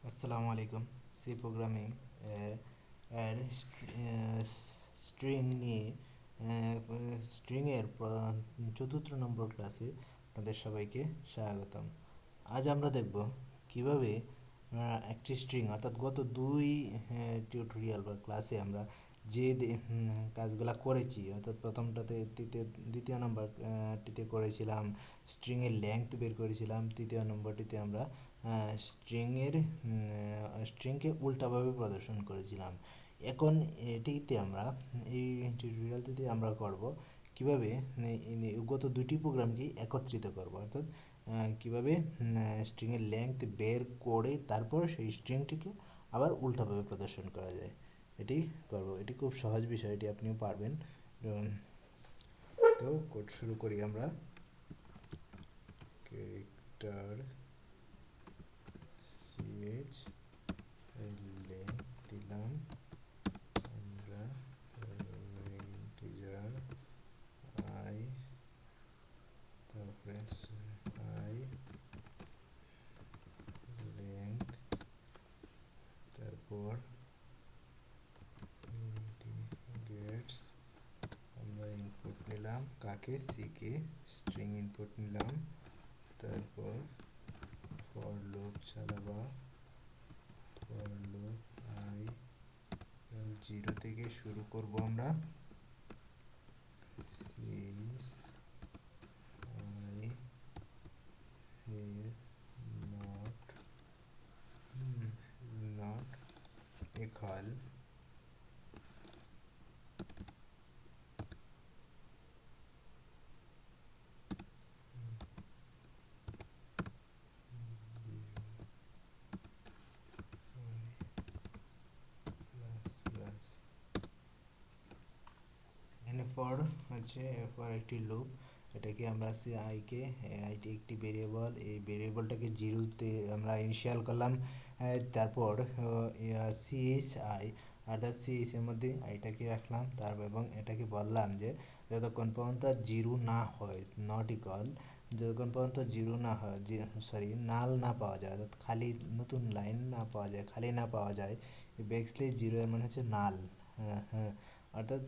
আসসালামু আলাইকুম। C programming এর স্ট্রিং নিয়ে স্ট্রিংয়ের চতুর্থ নম্বর ক্লাসে আপনাদের সবাইকে স্বাগতম। আজ আমরা দেখব কিভাবে একটি স্ট্রিং অর্থাৎ গত দুই টিউটোরিয়াল বা ক্লাসে আমরা কাজগুলা করেছি, অর্থাৎ প্রথমটাতে দ্বিতীয় নম্বরটিতে করেছিলাম স্ট্রিংয়ের লেংথ বের করেছিলাম, তৃতীয় নম্বরটিতে আমরা স্ট্রিংকে উল্টাভাবে প্রদর্শন করেছিলাম। এখন এই টিউটোরিয়ালটিতে আমরা করব কিভাবে গত দুটি প্রোগ্রামকে একত্রিত করব, অর্থাৎ কিভাবে স্ট্রিংয়ের লেংথ বের করে তারপর সেই স্ট্রিংটিকে আবার উল্টাভাবে প্রদর্শন করা যায়। এটি করব, এটি খুব সহজ বিষয়, এটি আপনিও পারবেন। তো কোড শুরু করি আমরা। ক্যারেক্টার সিএচ লেংথ দিলাম আমরা, ইন্টিজার আই, তারপরে আই লেংথ, তারপর গেটস আমরা ইনপুট নিলাম কাকে, সি কে স্ট্রিং ইনপুট নিলাম, তারপর ফর লুপ চালাবা, ফর লুপ আই 0 থেকে শুরু করব আমরা, C I is not equal plus এখানে ফর হচ্ছে ফর একটি লুপ, এটাকে আমরা সি আইকে, আইটি একটি ভেরিয়েবল, এই ভেরিয়েবলটাকে জিরোতে আমরা ইনিশিয়াল করলাম। তারপর সিএইচ আই, অর্থাৎ সিএইচ এর মধ্যে আইটাকে রাখলাম, তারপর এবং এটাকে বললাম যে যতক্ষণ পর্যন্ত জিরো না হয়, নট ইকুয়াল, যতক্ষণ পর্যন্ত জিরো না হয়, নাল না পাওয়া যায়, অর্থাৎ খালি নতুন লাইন না পাওয়া যায়, খালি না পাওয়া যায়, ব্যাকস্ল্যাশ জিরো এর মানে হচ্ছে নাল। হ্যাঁ হ্যাঁ, অর্থাৎ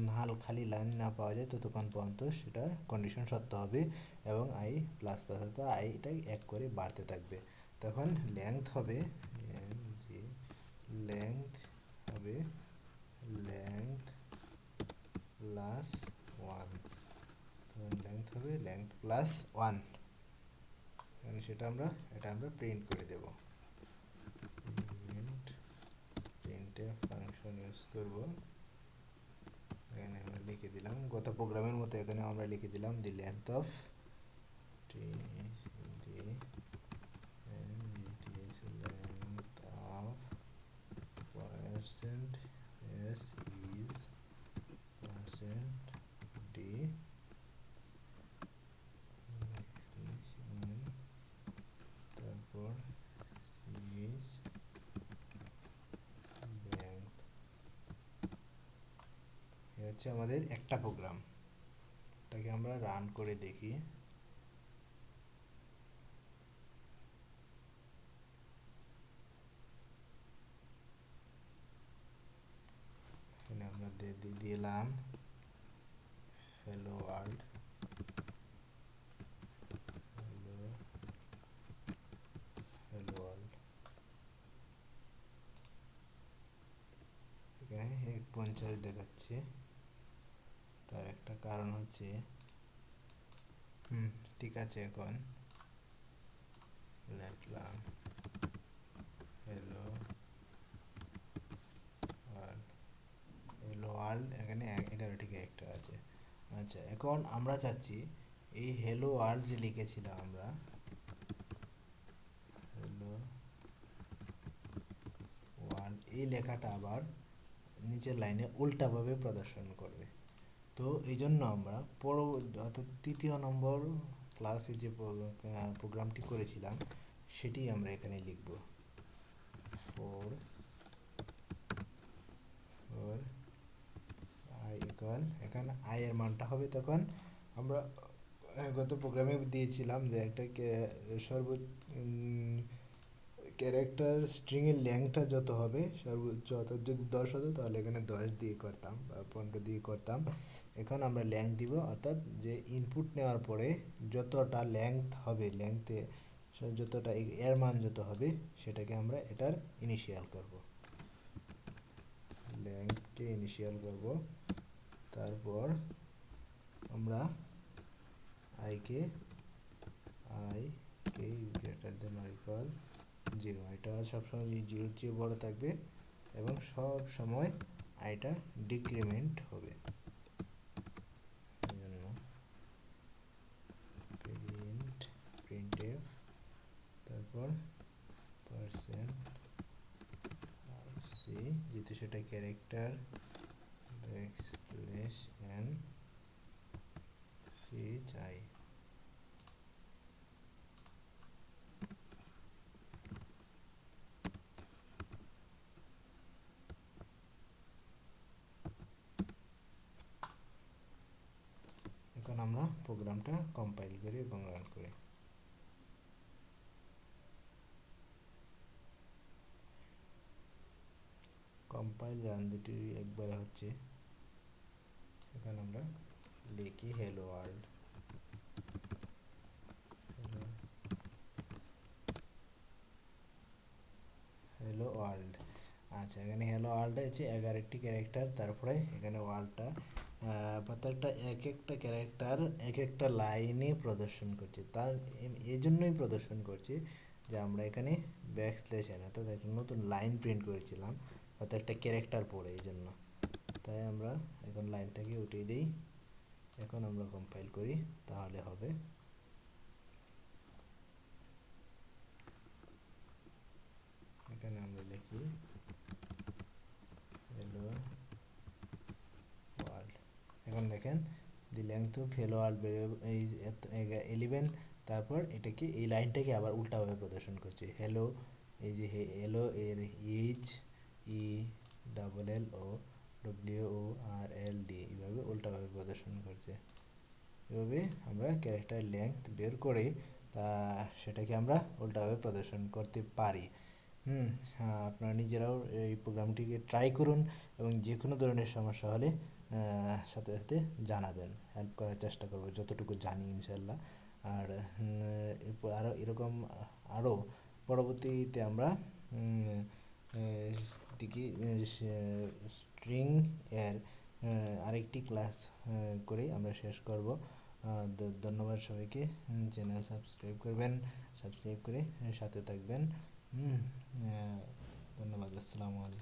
নাল খালি লাইন না পাওয়া যায় ততক্ষণ পর্যন্ত সেটা কন্ডিশন সত্য হবে এবং আই প্লাস প্লাস অর্থাৎ আইটা এক করে বাড়তে থাকবে। তখন লেংথ হবে লেংথ হবে লেংথ প্লাস ওয়ান, তখন লেংথ হবে লেংথ প্লাস ওয়ান, এটা আমরা প্রিন্ট করে দেব। প্রিন্টএফ ফাংশন ইউজ করব, এখানে আমরা লিখে দিলাম গত প্রোগ্রামের মতো, এখানে আমরা লিখে দিলাম দি length of percent s is percent d তারপর is length। এ হচ্ছে আমাদের একটা প্রোগ্রাম, এটাকে আমরা রান করে দেখি। এখানে আমরা দিলাম হ্যালো ওয়ার্ল্ড, হ্যালো ওয়ার্ল্ড। এখানে 1.50 দেখাচ্ছে, তার একটা কারণ হচ্ছে ঠিক আছে, এখন লিখলাম হ্যালো ওয়ার্ল্ড, হ্যালো ওয়ার্ল্ড, এখানে 11টি ক্যারেক্টার আছে। আচ্ছা, এখন আমরা চাচ্ছি এই হ্যালো ওয়ার্ল্ড যে লিখেছিলাম আমরা, হ্যালো ওয়ার্ল্ড, এই লেখাটা আবার নিচের লাইনে উল্টাভাবে প্রদর্শন করবে। তো এই জন্য আমরা অর্থাৎ তৃতীয় নম্বর ক্লাসে যে প্রোগ্রামটি করেছিলাম সেটি আমরা এখানে লিখব। ফোর ফোর আই ইকুয়াল, এখানে আই এর মানটা হবে, তখন আমরা গত প্রোগ্রামে দিয়েছিলাম যে একটা ক্যারেক্টার স্ট্রিংয়ের লেংথটা যত হবে সর্বোচ্চ অর্থাৎ যদি 10 হতো তাহলে এখানে 10 দিয়ে করতাম বা 15 দিয়ে করতাম। এখন আমরা লেংথ দিব, অর্থাৎ যে ইনপুট নেওয়ার পরে যতটা লেংথ হবে, লেংথে যতটা এর মান যত হবে সেটাকে আমরা এটার ইনিশিয়াল করব, লেংথকে ইনিশিয়াল করব। তারপর আমরা আইকে গ্রেটার দেন অর ইকুয়াল 0, এটা সবসময় 0-এর চেয়ে বড় থাকবে এবং সব সময় আইটা ডিক্রিমেন্ট হবে। জন্য প্রিন্টএফ, তারপর পার্সেন্ট সি, যেহেতু সেটা ক্যারেক্টার ব্যাকস্ল্যাশ এন সি চাই। এখন আমরা প্রোগ্রামটা কম্পাইল করি এবং রান করি। কম্পাইল রান দুটি একবারে হচ্ছে। এখন আমরা লিখি হ্যালো ওয়ার্ল্ড, হ্যালো ওয়ার্ল্ড। আচ্ছা, এখানে হ্যালো ওয়ার্ল্ডে হচ্ছে 11টি ক্যারেক্টার, তারপরে এখানে ওয়ার্ল্ডটা প্রত্যেকটা এক একটা ক্যারেক্টার এক একটা লাইনে প্রদর্শন করছে। তার এই জন্যই প্রদর্শন করছি যে আমরা এখানে ব্যাকস্ল্যাশ এন অর্থাৎ একটা নতুন লাইন প্রিন্ট করেছিলাম অর্থাৎ একটা ক্যারেক্টার পড়ে, এই জন্য। তাই আমরা এখন লাইনটাকে উঠিয়ে দিই। এখন আমরা কম্পাইল করি, তাহলে হবে। এখানে আমরা লিখি হ্যালো ওয়ার্ল্ড। এখন দেখেন দি লেংথ অফ হ্যালো ওয়ার্ল্ড এই 11, তারপর এটাকে এই লাইনটাকে আবার উল্টাভাবে প্রদর্শন করছে। হ্যালো, এই যে হ্যালো এর H E double L O W O R L D এইভাবে উল্টাভাবে প্রদর্শন করছে। এভাবে আমরা ক্যারেক্টার লেংথ বের করে তা সেটাকে আমরা উল্টাভাবে প্রদর্শন করতে পারি। আপনারা নিজেরাও এই প্রোগ্রামটিকে ট্রাই করুন এবং যে কোনো ধরনের সমস্যা হলে সাথে সাথে জানাবেন, হেল্প করার চেষ্টা করব যতটুকু জানি ইনশাল্লাহ। আর আরও এরকম আরও পরবর্তীতে আমরা দিকে স্ট্রিং এর আরেকটি ক্লাস করে আমরা শেষ করব। ধন্যবাদ সবাইকে। চ্যানেল সাবস্ক্রাইব করবেন, সাবস্ক্রাইব করে সাথে থাকবেন। ধন্যবাদ। আসসালামু আলাইকুম।